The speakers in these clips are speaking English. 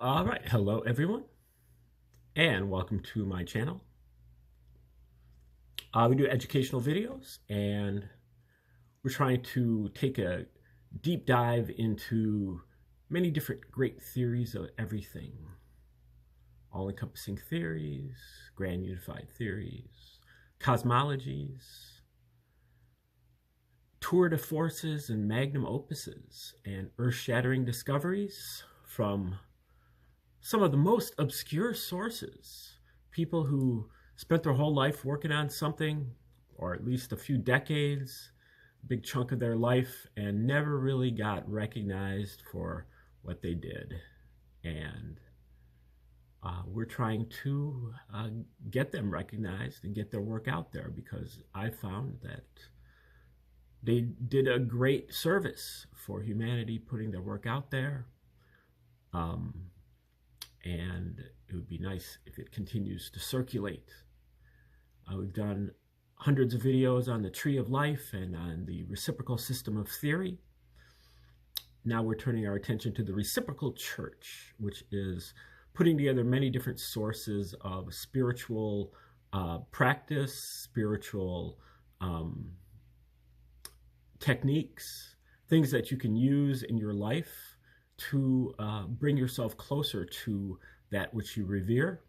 All right, hello everyone, and welcome to my channel. We do educational videos, and we're trying to take a deep dive into many different great theories of everything. All-encompassing theories, grand unified theories, cosmologies, tour de forces and magnum opuses, and earth-shattering discoveries from some of the most obscure sources. People who spent their whole life working on something, or at least a few decades, a big chunk of their life, and never really got recognized for what they did. And we're trying to get them recognized and get their work out there, because I found that they did a great service for humanity putting their work out there. And it would be nice if it continues to circulate. We've done hundreds of videos on the Tree of Life and on the reciprocal system of theory. Now we're turning our attention to the Reciprocal Church, which is putting together many different sources of spiritual practice, spiritual techniques, things that you can use in your life to bring yourself closer to that which you revere,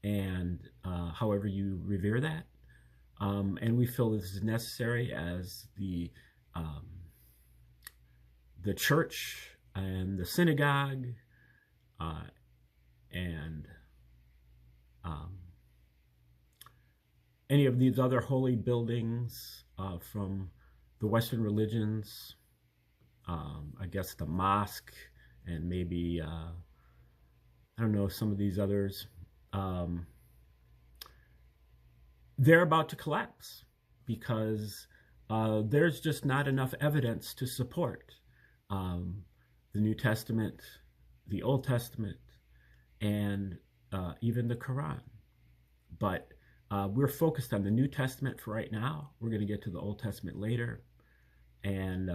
and however you revere that. And we feel this is necessary as the church and the synagogue and any of these other holy buildings from the Western religions, I guess the mosque, and maybe, I don't know, some of these others, they're about to collapse because there's just not enough evidence to support the New Testament, the Old Testament, and even the Quran. But we're focused on the New Testament for right now. We're going to get to the Old Testament later. And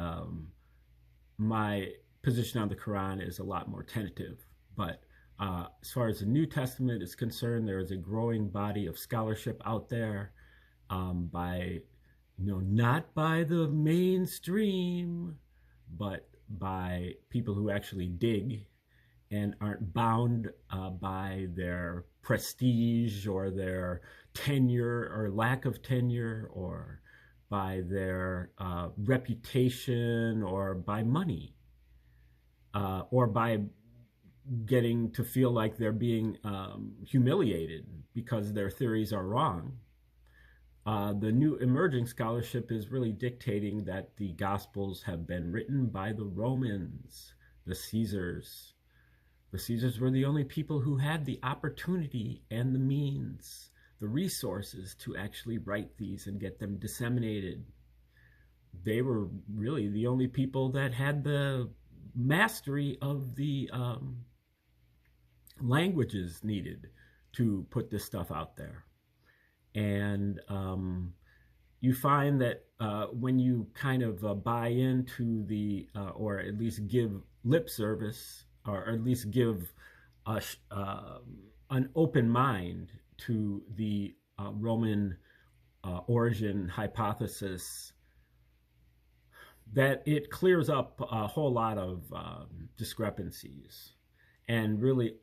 my position on the Quran is a lot more tentative. But as far as the New Testament is concerned, there is a growing body of scholarship out there by, not by the mainstream, but by people who actually dig and aren't bound by their prestige or their tenure or lack of tenure, or by their reputation, or by money, or by getting to feel like they're being humiliated because their theories are wrong. The new emerging scholarship is really dictating that the Gospels have been written by the Romans, the Caesars. The Caesars were the only people who had the opportunity and the means, the resources to actually write these and get them disseminated. They were really the only people that had the mastery of the languages needed to put this stuff out there. And you find that when you kind of buy into the, or at least give lip service, or at least give an open mind to the Roman origin hypothesis, that it clears up a whole lot of discrepancies. And really,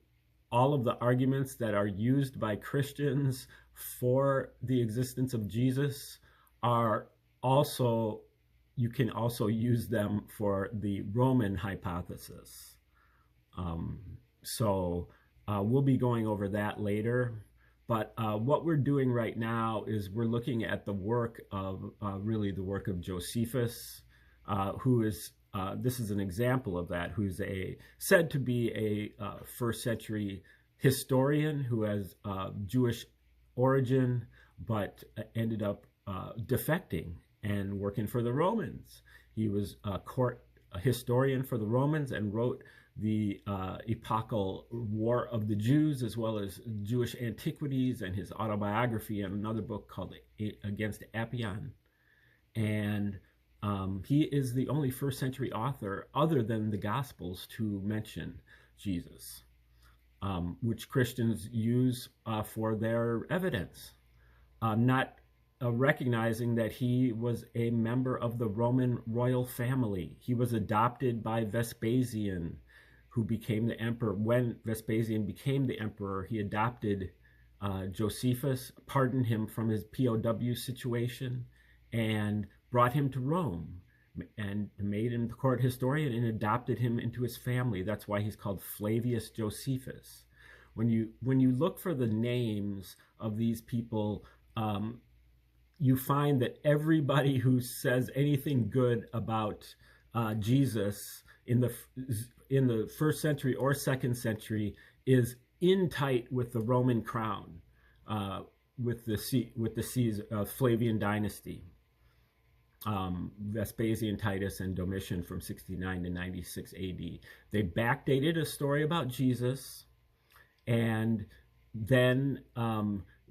all of the arguments that are used by Christians for the existence of Jesus are also, you can also use them for the Roman hypothesis. So we'll be going over that later. But what we're doing right now is we're looking at the work of, really the work of Josephus, who is, this is an example of that, who's said to be a first century historian who has Jewish origin, but ended up defecting and working for the Romans. He was a court historian for the Romans and wrote the epochal War of the Jews, as well as Jewish antiquities, and his autobiography, and another book called Against Appian. And he is the only first century author other than the Gospels to mention Jesus. which Christians use for their evidence, not recognizing that he was a member of the Roman royal family. He was adopted by Vespasian, who became the emperor. When Vespasian became the emperor, he adopted Josephus, pardoned him from his POW situation, and brought him to Rome, and made him the court historian and adopted him into his family. That's why he's called Flavius Josephus. When you look for the names of these people, you find that everybody who says anything good about Jesus in the first century or second century is in tight with the Roman crown, with the Flavian dynasty, Vespasian, Titus, and Domitian from 69 to 96 AD. They backdated a story about Jesus, and then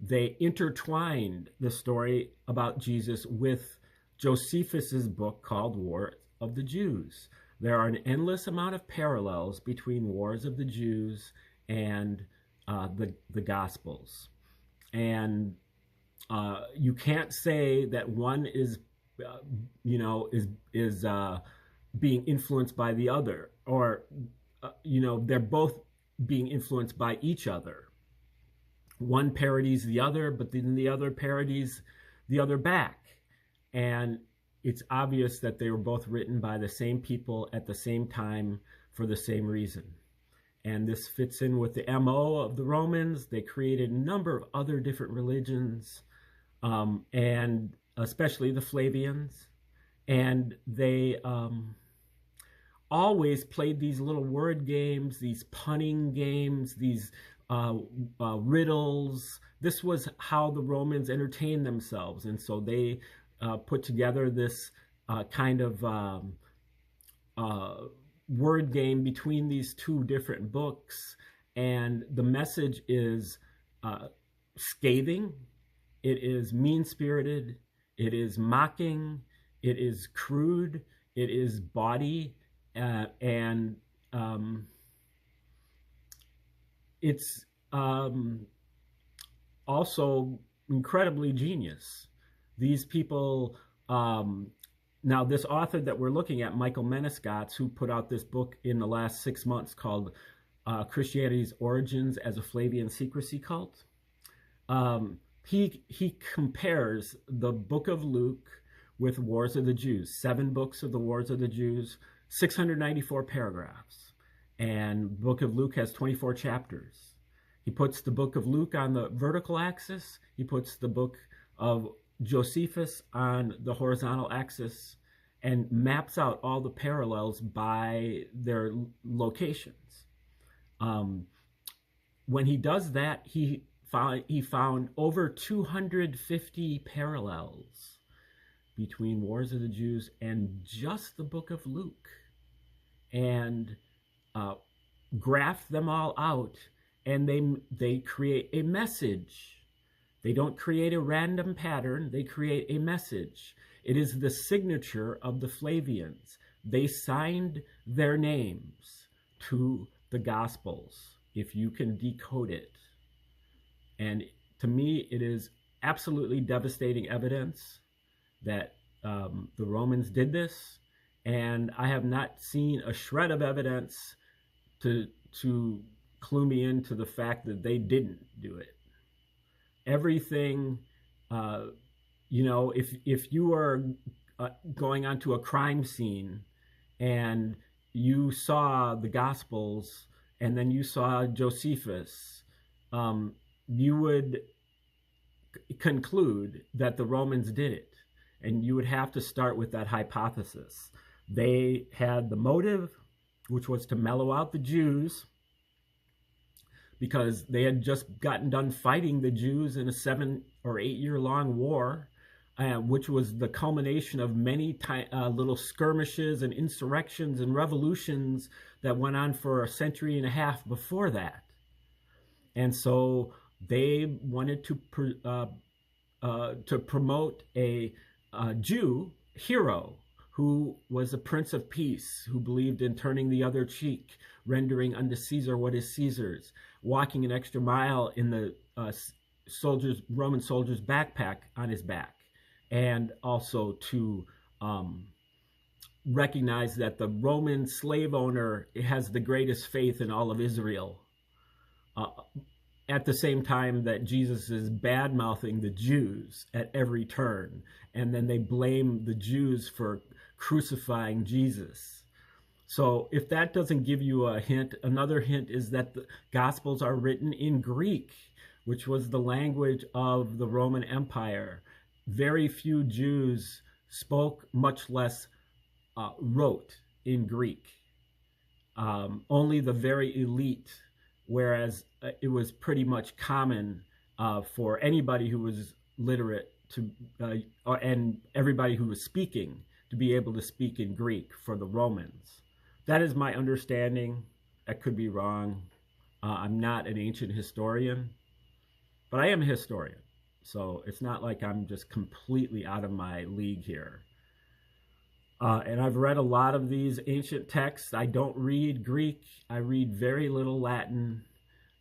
they intertwined the story about Jesus with Josephus's book called War of the Jews. There are an endless amount of parallels between Wars of the Jews and the Gospels, and you can't say that one is being influenced by the other, or they're both being influenced by each other. One parodies the other, but then the other parodies the other back, and it's obvious that they were both written by the same people at the same time for the same reason. And this fits in with the MO of the Romans. They created a number of other different religions, and especially the Flavians. And they always played these little word games, these punning games, these riddles. This was how the Romans entertained themselves. And so they put together this kind of word game between these two different books, and the message is scathing, it is mean-spirited, it is mocking, it is crude, it is bawdy, and it's also incredibly genius. These people, now this author that we're looking at, Michael Menescotts, who put out this book in the last 6 months called Christianity's Origins as a Flavian Secrecy Cult, he compares the book of Luke with Wars of the Jews, 7 books of the Wars of the Jews, 694 paragraphs, and book of Luke has 24 chapters. He puts the book of Luke on the vertical axis, he puts the book of Josephus on the horizontal axis, and maps out all the parallels by their locations. When he does that, he found over 250 parallels between Wars of the Jews and just the book of Luke, and graphed them all out, and they create a message. They don't create a random pattern, they create a message. It is the signature of the Flavians. They signed their names to the Gospels, if you can decode it. And to me, it is absolutely devastating evidence that the Romans did this, and I have not seen a shred of evidence to clue me into the fact that they didn't do it. Everything, if you are going onto a crime scene and you saw the Gospels and then you saw Josephus, you would conclude that the Romans did it. And you would have to start with that hypothesis. They had the motive, which was to mellow out the Jews, because they had just gotten done fighting the Jews in a 7 or 8 year long war, which was the culmination of many little skirmishes and insurrections and revolutions that went on for a century and a half before that. And so they wanted to promote a Jew hero who was a Prince of Peace, who believed in turning the other cheek, rendering unto Caesar what is Caesar's, walking an extra mile in the Roman soldier's backpack on his back, and also to recognize that the Roman slave owner has the greatest faith in all of Israel. At the same time that Jesus is bad-mouthing the Jews at every turn, and then they blame the Jews for crucifying Jesus. So if that doesn't give you a hint, another hint is that the Gospels are written in Greek, which was the language of the Roman Empire. Very few Jews spoke, much less wrote in Greek. Only the very elite, whereas it was pretty much common for anybody who was literate to, and everybody who was speaking to be able to speak in Greek for the Romans. That is my understanding. I could be wrong. I'm not an ancient historian, but I am a historian. So it's not like I'm just completely out of my league here. And I've read a lot of these ancient texts. I don't read Greek. I read very little Latin.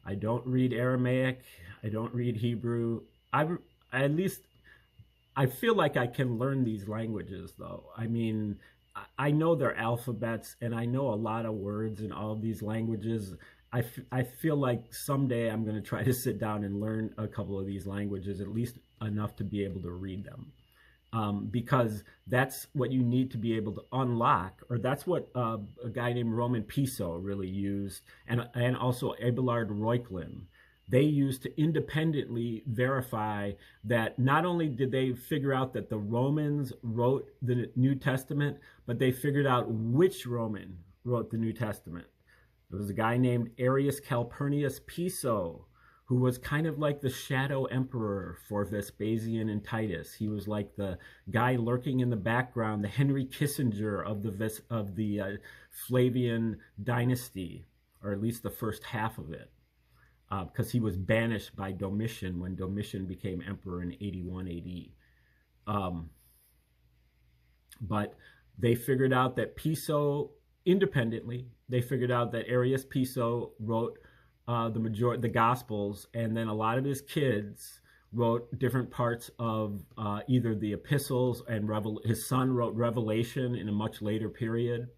I don't read Aramaic. I don't read Hebrew. At least I feel like I can learn these languages, though. I mean, I know their alphabets, and I know a lot of words in all of these languages. I feel like someday I'm going to try to sit down and learn a couple of these languages, at least enough to be able to read them. Because that's what you need to be able to unlock, or that's what a guy named Roman Piso really used, and also Abelard Reuchlin. They used to independently verify that not only did they figure out that the Romans wrote the New Testament, but they figured out which Roman wrote the New Testament. There was a guy named Arius Calpurnius Piso, who was kind of like the shadow emperor for Vespasian and Titus. He was like the guy lurking in the background, the Henry Kissinger of the Flavian dynasty, or at least the first half of it, because he was banished by Domitian when Domitian became emperor in 81 AD. But they figured out that Piso, independently, they figured out that Arius Piso wrote the Gospels, and then a lot of his kids wrote different parts of either the epistles, and his son wrote Revelation in a much later period,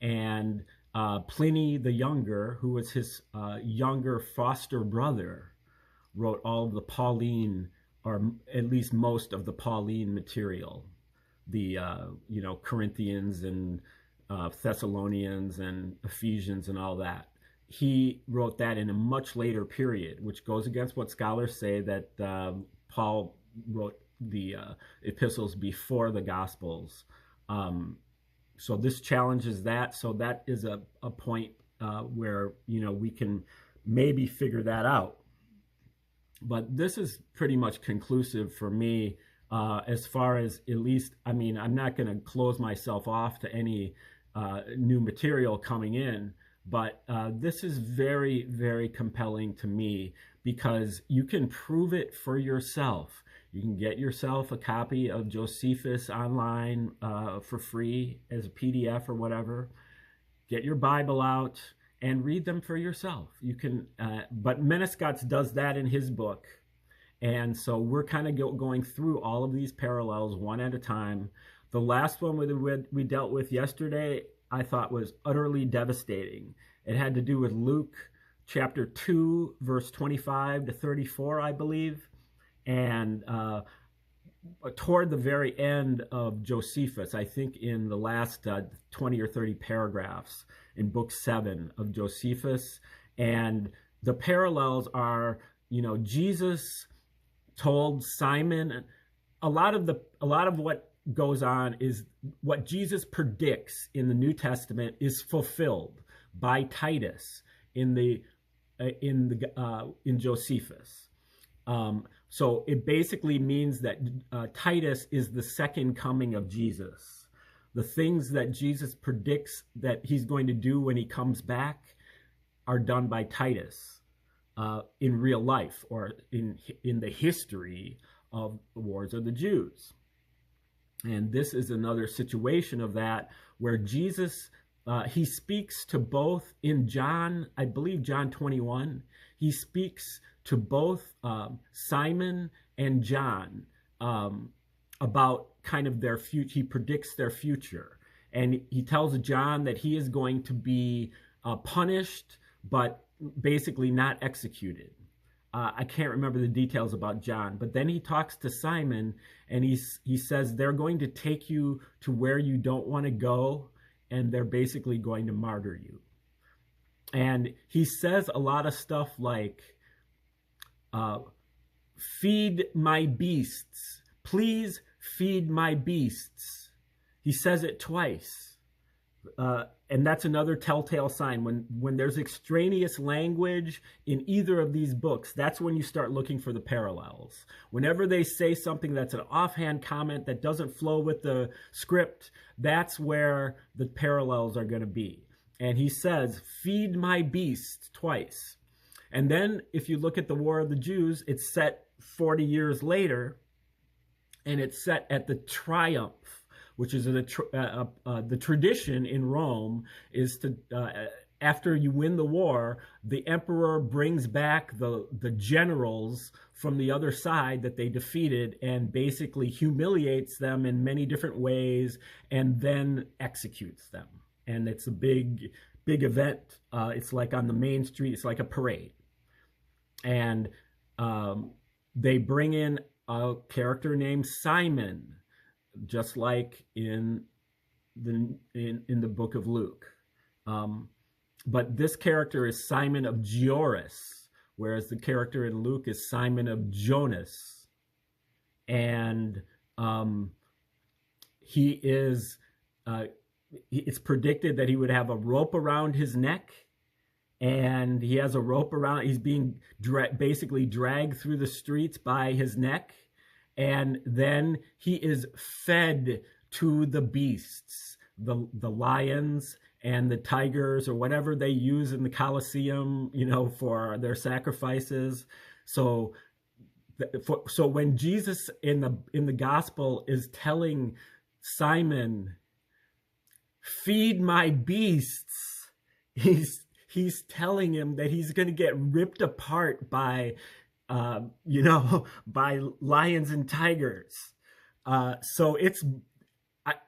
and Pliny the Younger, who was his younger foster brother, wrote all of the Pauline, or at least most of the Pauline material, the Corinthians and Thessalonians and Ephesians and all that. He wrote that in a much later period, which goes against what scholars say that Paul wrote the epistles before the Gospels. So this challenges that. So that is a point where we can maybe figure that out. But this is pretty much conclusive for me as far as, at least, I mean, I'm not going to close myself off to any new material coming in. But this is very, very compelling to me because you can prove it for yourself. You can get yourself a copy of Josephus online for free as a PDF or whatever. Get your Bible out and read them for yourself. You can, but Menescot's does that in his book. And so we're kind of going through all of these parallels one at a time. The last one we dealt with yesterday, I thought was utterly devastating. It had to do with Luke chapter 2, verse 25 to 34, I believe. And toward the very end of Josephus, I think in the last 20 or 30 paragraphs in book 7 of Josephus. And the parallels are, Jesus told Simon, a lot of what goes on is what Jesus predicts in the New Testament is fulfilled by Titus in Josephus. So it basically means that Titus is the second coming of Jesus. The things that Jesus predicts that he's going to do when he comes back are done by Titus in real life, or in the history of the wars of the Jews. And this is another situation of that, where Jesus, he speaks to both in John, I believe John 21, he speaks to both Simon and John about kind of their future. He predicts their future. And he tells John that he is going to be punished, but basically not executed. I can't remember the details about John, but then he talks to Simon, and he says they're going to take you to where you don't want to go, and they're basically going to martyr you. And he says a lot of stuff like, feed my beasts, please feed my beasts. He says it twice. And that's another telltale sign. When there's extraneous language in either of these books, that's when you start looking for the parallels. Whenever they say something that's an offhand comment that doesn't flow with the script, that's where the parallels are going to be. And he says, feed my beasts, twice. And then if you look at the War of the Jews, it's set 40 years later, and it's set at the triumph, which is the tradition in Rome is to, after you win the war, the emperor brings back the generals from the other side that they defeated and basically humiliates them in many different ways and then executes them. And it's a big event. It's like on the main street. It's like a parade. And they bring in a character named Simon, just like in the book of Luke. But this character is Simon of Gioris, whereas the character in Luke is Simon of Jonas. And he is, it's predicted that he would have a rope around his neck, and he has a rope around, he's being basically dragged through the streets by his neck. And then he is fed to the beasts, the lions and the tigers, or whatever they use in the Colosseum, for their sacrifices. So when Jesus in the gospel is telling Simon, feed my beasts, he's telling him that he's going to get ripped apart by by lions and tigers. So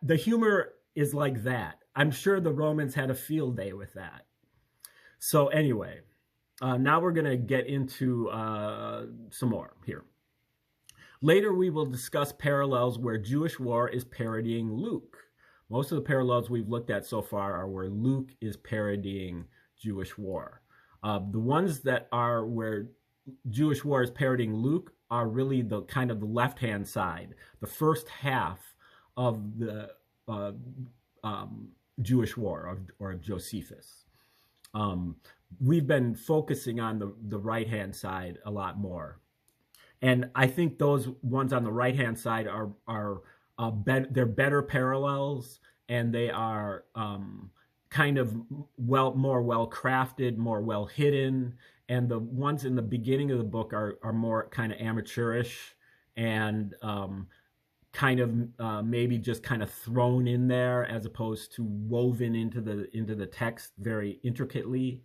the humor is like that. I'm sure the Romans had a field day with that. So anyway, now we're going to get into some more here. Later, we will discuss parallels where Jewish war is parodying Luke. Most of the parallels we've looked at so far are where Luke is parodying Jewish war. The ones that are where Jewish war is parodying Luke are really the kind of the left-hand side, the first half of the Jewish war or Josephus. We've been focusing on the right-hand side a lot more. And I think those ones on the right-hand side are they're better parallels, and they are kind of more well-crafted, more well-hidden. And the ones in the beginning of the book are more kind of amateurish and kind of maybe just kind of thrown in there as opposed to woven into the text very intricately.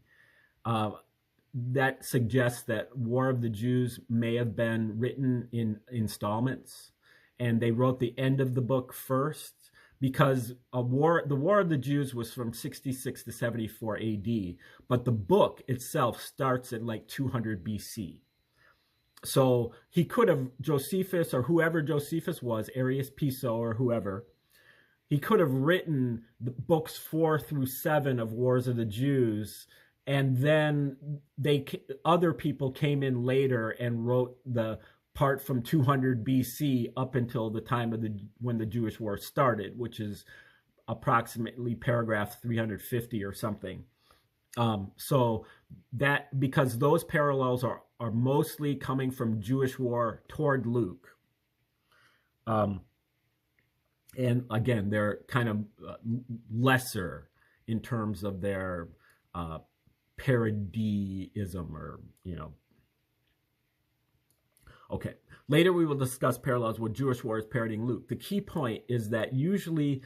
That suggests that War of the Jews may have been written in installments, and they wrote the end of the book first, because the War of the Jews was from 66 to 74 AD, but the book itself starts at like 200 BC. So he could have, Josephus, or whoever Josephus was, Arius Piso or whoever, he could have written the books 4 through 7 of Wars of the Jews, and then other people came in later and wrote the part from 200 BC up until the time of when the Jewish war started, which is approximately paragraph 350 or something. So that, because those parallels are mostly coming from Jewish war toward Luke. And again, they're kind of lesser in terms of their parodyism, or Okay. Later we will discuss parallels with Jewish wars parodying Luke. The key point is that usually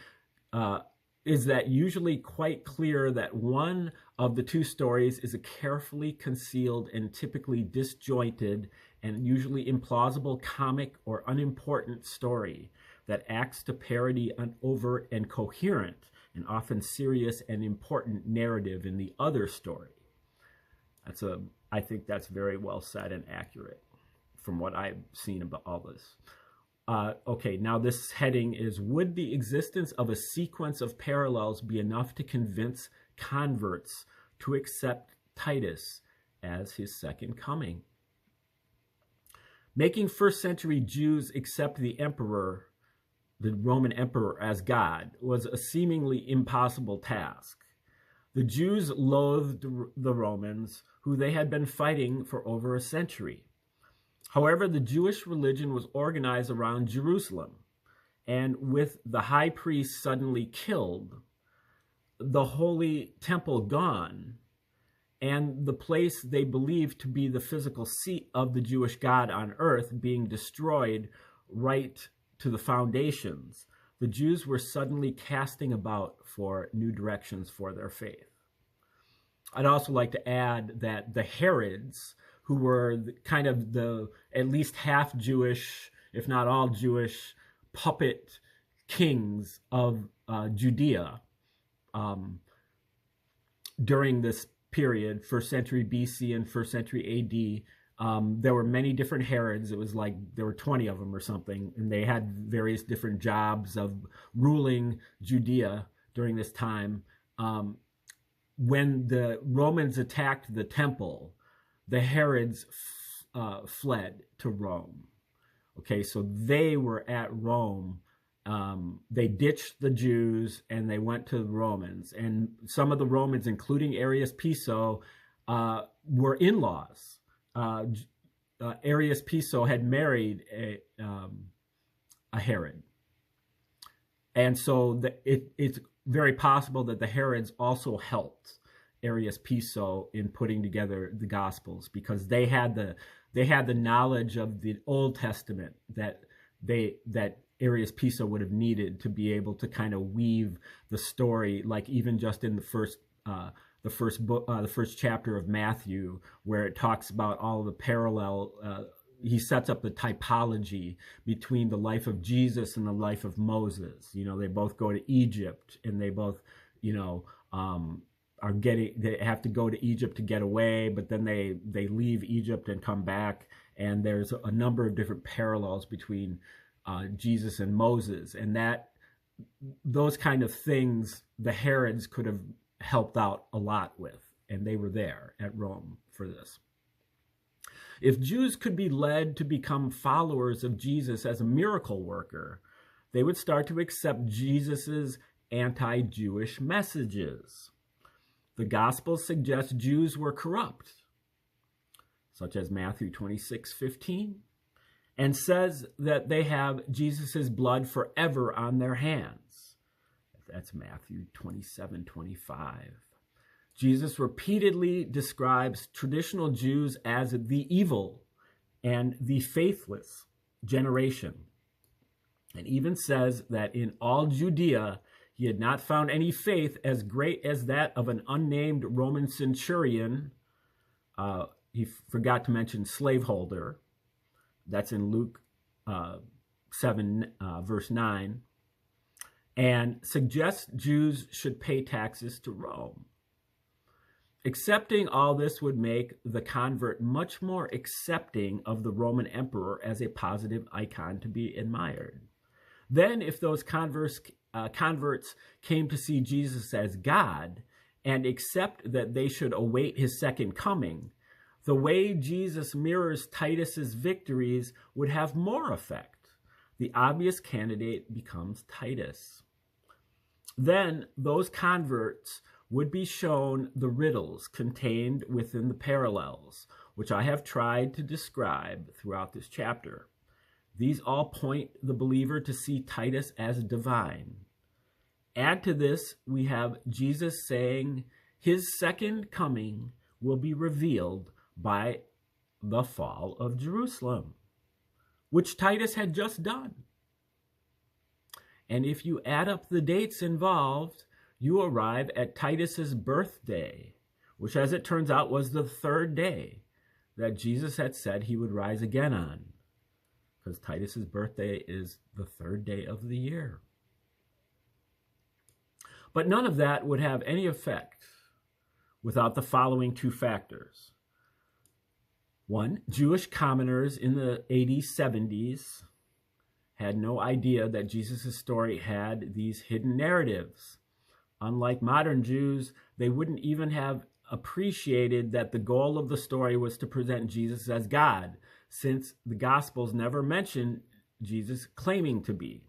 quite clear that one of the two stories is a carefully concealed and typically disjointed and usually implausible comic or unimportant story that acts to parody an overt and coherent and often serious and important narrative in the other story. I think that's very well said and accurate from what I've seen about all this. Okay, now this heading is, would the existence of a sequence of parallels be enough to convince converts to accept Titus as his second coming? Making first century Jews accept the Roman emperor as God was a seemingly impossible task. The Jews loathed the Romans, who they had been fighting for over a century. However, the Jewish religion was organized around Jerusalem, and with the high priest suddenly killed, the holy temple gone, and the place they believed to be the physical seat of the Jewish God on earth being destroyed right to the foundations, the Jews were suddenly casting about for new directions for their faith. I'd also like to add that the Herods, who were kind of the at least half Jewish, if not all Jewish, puppet kings of Judea during this period, 1st century BC and 1st century AD, there were many different Herods. It was like there were 20 of them or something, and they had various different jobs of ruling Judea during this time. When the Romans attacked the temple, the Herods fled to Rome. Okay, so they were at Rome. They ditched the Jews and they went to the Romans. And some of the Romans, including Arius Piso, were in-laws. Arius Piso had married a Herod. And so it's very possible that the Herods also helped Arius Piso in putting together the Gospels, because they had the knowledge of the Old Testament that Arius Piso would have needed to be able to kind of weave the story, like even just in the first chapter of Matthew, where it talks about all of the parallel. He sets up the typology between the life of Jesus and the life of Moses. You know, they both go to Egypt, and they both, they have to go to Egypt to get away, but then they leave Egypt and come back, and there's a number of different parallels between Jesus and Moses, and those kind of things the Herods could have helped out a lot with, and they were there at Rome for this. If Jews could be led to become followers of Jesus as a miracle worker, they would start to accept Jesus's anti-Jewish messages. The Gospels suggest Jews were corrupt, such as Matthew 26:15, and says that they have Jesus's blood forever on their hands. That's Matthew 27:25. Jesus repeatedly describes traditional Jews as the evil and the faithless generation, and even says that in all Judea he had not found any faith as great as that of an unnamed Roman centurion. He forgot to mention slaveholder. That's in Luke 7, verse 9, and suggests Jews should pay taxes to Rome. Accepting all this would make the convert much more accepting of the Roman emperor as a positive icon to be admired. Then, if those converts came to see Jesus as God and accept that they should await his second coming, the way Jesus mirrors Titus's victories would have more effect. The obvious candidate becomes Titus. Then those converts would be shown the riddles contained within the parallels, which I have tried to describe throughout this chapter. These all point the believer to see Titus as divine. Add to this, we have Jesus saying his second coming will be revealed by the fall of Jerusalem. which Titus had just done. And if you add up the dates involved, you arrive at Titus's birthday, which, as it turns out, was the third day that Jesus had said he would rise again on, because Titus's birthday is the third day of the year. But none of that would have any effect without the following two factors. One, Jewish commoners in the AD 70s had no idea that Jesus' story had these hidden narratives. Unlike modern Jews, they wouldn't even have appreciated that the goal of the story was to present Jesus as God, since the Gospels never mention Jesus claiming to be.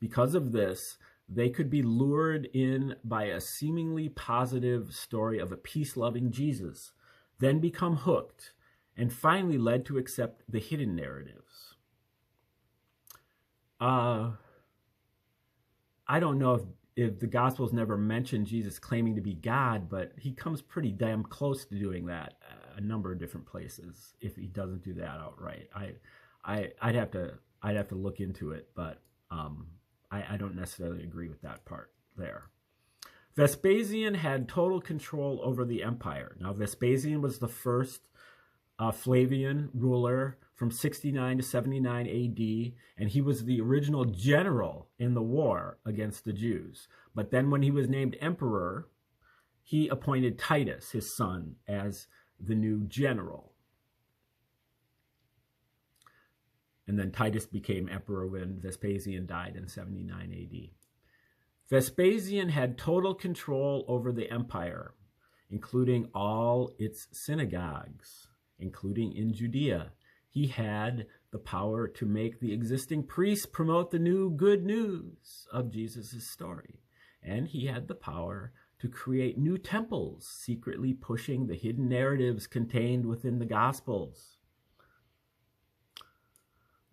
Because of this, they could be lured in by a seemingly positive story of a peace-loving Jesus, then become hooked, and finally led to accept the hidden narratives. I don't know if the Gospels never mention Jesus claiming to be God, but he comes pretty damn close to doing that a number of different places if he doesn't do that outright. I'd have to look into it, but I don't necessarily agree with that part there. Vespasian had total control over the empire. Now, Vespasian was the first Flavian ruler from 69 to 79 AD, and he was the original general in the war against the Jews. But then when he was named emperor, he appointed Titus, his son, as the new general. And then Titus became emperor when Vespasian died in 79 AD. Vespasian had total control over the empire, including all its synagogues, including in Judea. He had the power to make the existing priests promote the new good news of Jesus' story. And he had the power to create new temples, secretly pushing the hidden narratives contained within the Gospels.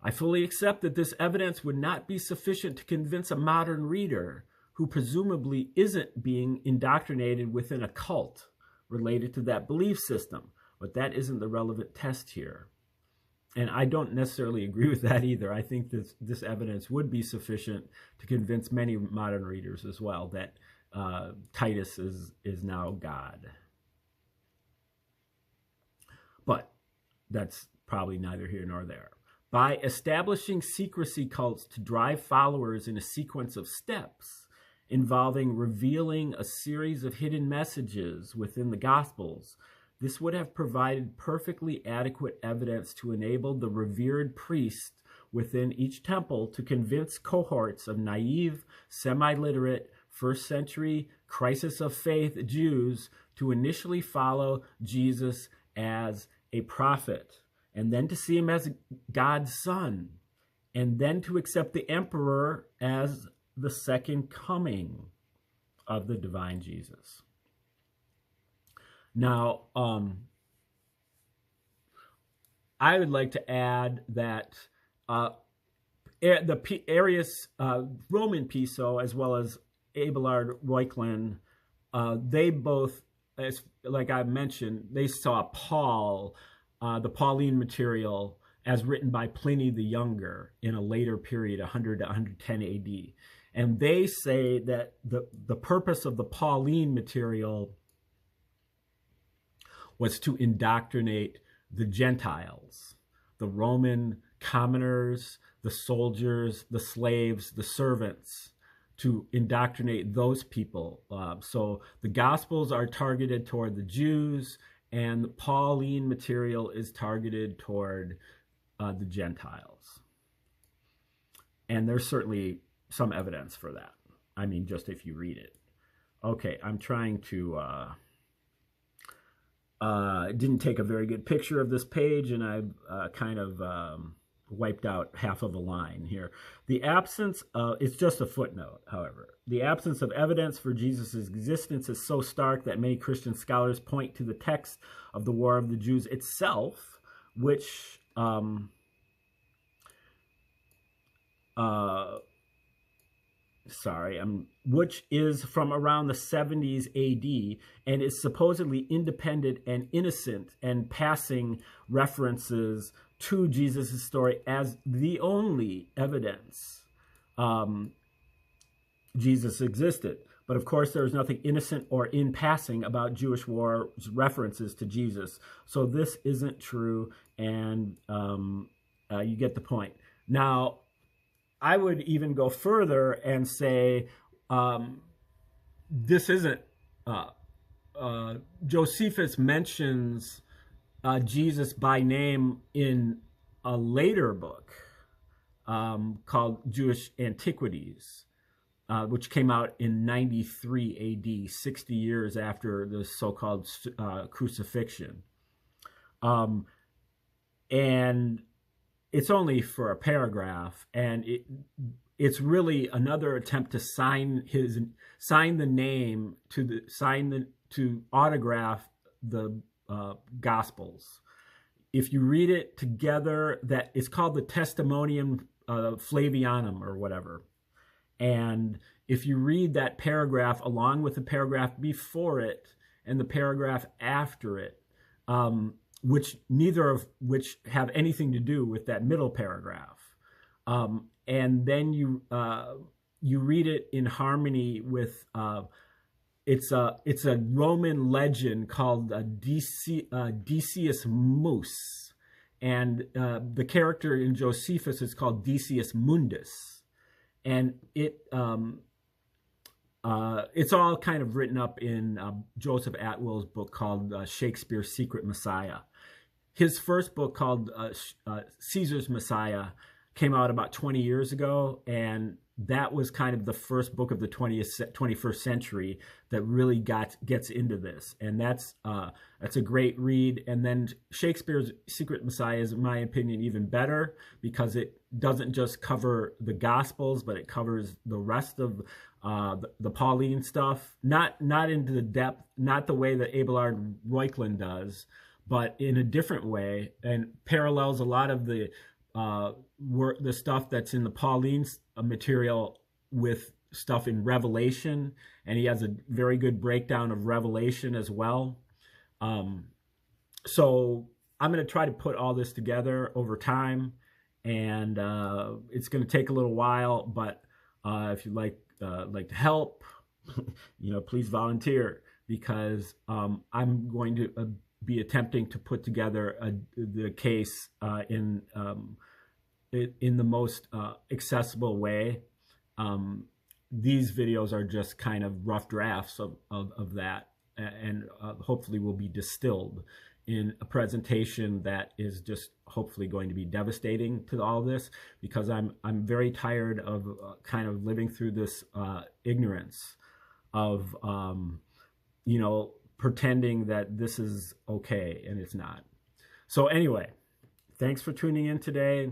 I fully accept that this evidence would not be sufficient to convince a modern reader who presumably isn't being indoctrinated within a cult related to that belief system, but that isn't the relevant test here. And I don't necessarily agree with that either. I think this evidence would be sufficient to convince many modern readers as well that Titus is now God. But that's probably neither here nor there. By establishing secrecy cults to drive followers in a sequence of steps involving revealing a series of hidden messages within the Gospels, this would have provided perfectly adequate evidence to enable the revered priest within each temple to convince cohorts of naive, semi-literate, first-century, crisis of faith Jews to initially follow Jesus as a prophet, and then to see him as God's son, and then to accept the emperor as the second coming of the divine Jesus. Now, I would like to add that the Arius Roman Piso, as well as Abelard Reuchlin, they both, like I mentioned, they saw Paul, the Pauline material, as written by Pliny the Younger in a later period, 100 to 110 AD. And they say that the purpose of the Pauline material was to indoctrinate the Gentiles, the Roman commoners, the soldiers, the slaves, the servants, to indoctrinate those people. So the Gospels are targeted toward the Jews, and the Pauline material is targeted toward the Gentiles. And there's certainly some evidence for that. I mean, just if you read it. Okay, I'm trying to... didn't take a very good picture of this page, and I've kind of wiped out half of a line here. The absence of, it's just a footnote, however. The absence of evidence for Jesus' existence is so stark that many Christian scholars point to the text of the War of the Jews itself, which which is from around the 70s AD and is supposedly independent and innocent and passing references to Jesus' story as the only evidence Jesus existed. But of course, there is nothing innocent or in passing about Jewish war's references to Jesus. So this isn't true, and you get the point. Now, I would even go further and say this isn't. Josephus mentions Jesus by name in a later book called Jewish Antiquities, which came out in 93 AD, 60 years after the so-called crucifixion. And it's only for a paragraph, and it's really another attempt to sign the name to autograph the Gospels. If you read it together, that it's called the Testimonium Flavianum or whatever. And if you read that paragraph along with the paragraph before it and the paragraph after it, which neither of which have anything to do with that middle paragraph, and then you read it in harmony with it's a Roman legend called Decius Mus, and the character in Josephus is called Decius Mundus, and it's all kind of written up in Joseph Atwill's book called Shakespeare's Secret Messiah. His first book called Caesar's Messiah came out about 20 years ago, and that was kind of the first book of the 21st century that really gets into this, and that's a great read. And then Shakespeare's Secret Messiah is, in my opinion, even better because it doesn't just cover the Gospels, but it covers the rest of the Pauline stuff, not into the depth, not the way that Abelard Reuchlin does, but in a different way, and parallels a lot of the stuff that's in the Pauline material with stuff in Revelation, and he has a very good breakdown of Revelation as well. So I'm going to try to put all this together over time, and it's going to take a little while, but if you'd like to help, please volunteer, because I'm going to be attempting to put together the case in the most accessible way. These videos are just kind of rough drafts of that, and hopefully will be distilled in a presentation that is just hopefully going to be devastating to all this, because I'm very tired of kind of living through this ignorance of pretending that this is okay and it's not. So anyway, thanks for tuning in today.